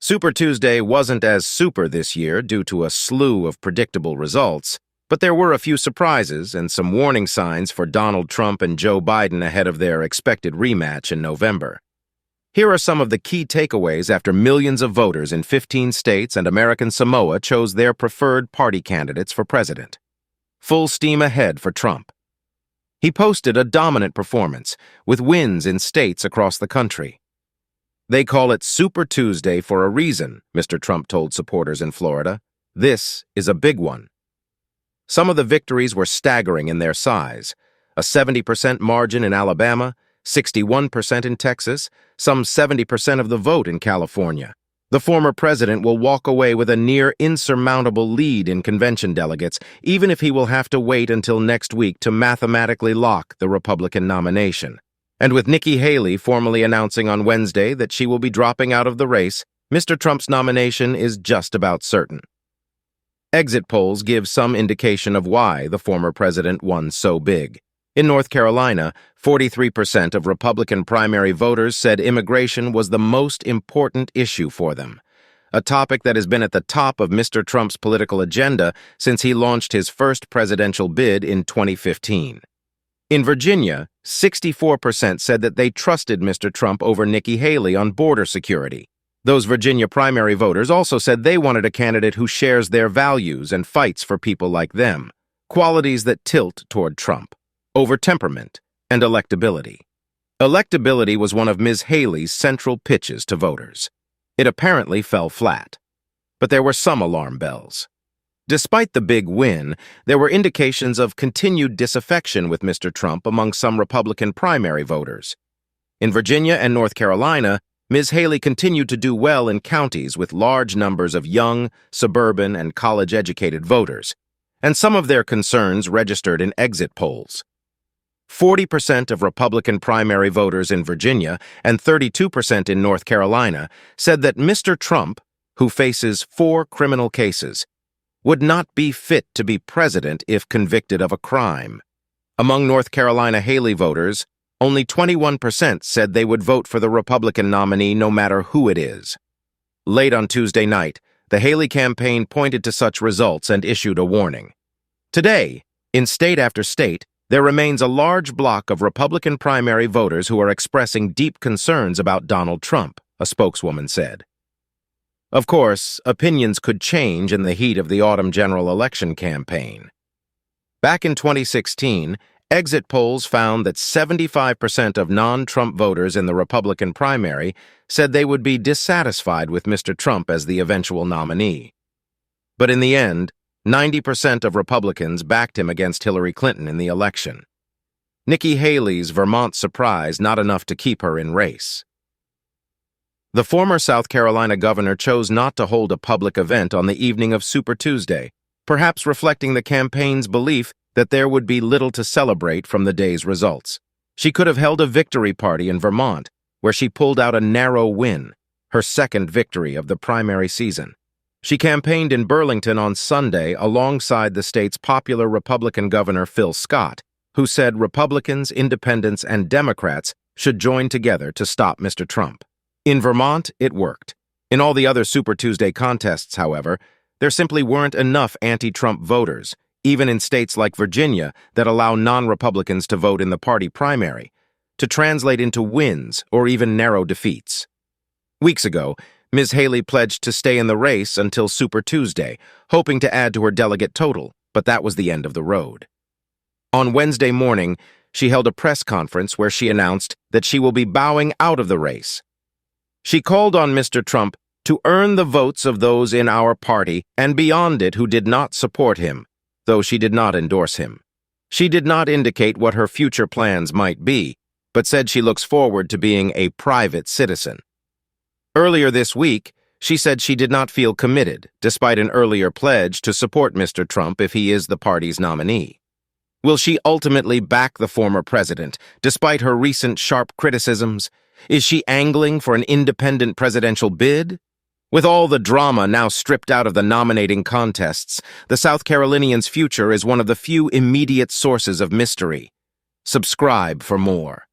Super Tuesday wasn't as super this year due to a slew of predictable results, but there were a few surprises and some warning signs for Donald Trump and Joe Biden ahead of their expected rematch in November. Here are some of the key takeaways after millions of voters in 15 states and American Samoa chose their preferred party candidates for president. Full steam ahead for Trump. He posted a dominant performance, with wins in states across the country. They call it Super Tuesday for a reason, Mr. Trump told supporters in Florida. This is a big one. Some of the victories were staggering in their size. A 70% margin in Alabama, 61% in Texas, some 70% of the vote in California. The former president will walk away with a near-insurmountable lead in convention delegates, even if he will have to wait until next week to mathematically lock the Republican nomination. And with Nikki Haley formally announcing on Wednesday that she will be dropping out of the race, Mr. Trump's nomination is just about certain. Exit polls give some indication of why the former president won so big. In North Carolina, 43% of Republican primary voters said immigration was the most important issue for them, a topic that has been at the top of Mr. Trump's political agenda since he launched his first presidential bid in 2015. In Virginia, 64% said that they trusted Mr. Trump over Nikki Haley on border security. Those Virginia primary voters also said they wanted a candidate who shares their values and fights for people like them, qualities that tilt toward Trump, over temperament and electability. Electability was one of Ms. Haley's central pitches to voters. It apparently fell flat, but there were some alarm bells. Despite the big win, there were indications of continued disaffection with Mr. Trump among some Republican primary voters. In Virginia and North Carolina, Ms. Haley continued to do well in counties with large numbers of young, suburban, and college-educated voters, and some of their concerns registered in exit polls. 40% of Republican primary voters in Virginia and 32% in North Carolina said that Mr. Trump, who faces 4 criminal cases, would not be fit to be president if convicted of a crime. Among North Carolina Haley voters, only 21% said they would vote for the Republican nominee no matter who it is. Late on Tuesday night, the Haley campaign pointed to such results and issued a warning. Today, in state after state, there remains a large block of Republican primary voters who are expressing deep concerns about Donald Trump, a spokeswoman said. Of course, opinions could change in the heat of the autumn general election campaign. Back in 2016, exit polls found that 75% of non-Trump voters in the Republican primary said they would be dissatisfied with Mr. Trump as the eventual nominee. But in the end, 90% of Republicans backed him against Hillary Clinton in the election. Nikki Haley's Vermont surprise not enough to keep her in race. The former South Carolina governor chose not to hold a public event on the evening of Super Tuesday, perhaps reflecting the campaign's belief that there would be little to celebrate from the day's results. She could have held a victory party in Vermont, where she pulled out a narrow win, her second victory of the primary season. She campaigned in Burlington on Sunday alongside the state's popular Republican governor Phil Scott, who said Republicans, independents, and Democrats should join together to stop Mr. Trump. In Vermont, it worked. In all the other Super Tuesday contests, however, there simply weren't enough anti-Trump voters, even in states like Virginia that allow non-Republicans to vote in the party primary, to translate into wins or even narrow defeats. Weeks ago, Ms. Haley pledged to stay in the race until Super Tuesday, hoping to add to her delegate total, but that was the end of the road. On Wednesday morning, she held a press conference where she announced that she will be bowing out of the race. She called on Mr. Trump to earn the votes of those in our party and beyond it who did not support him, though she did not endorse him. She did not indicate what her future plans might be, but said she looks forward to being a private citizen. Earlier this week, she said she did not feel committed, despite an earlier pledge to support Mr. Trump if he is the party's nominee. Will she ultimately back the former president, despite her recent sharp criticisms? Is she angling for an independent presidential bid? With all the drama now stripped out of the nominating contests, the South Carolinian's future is one of the few immediate sources of mystery. Subscribe for more.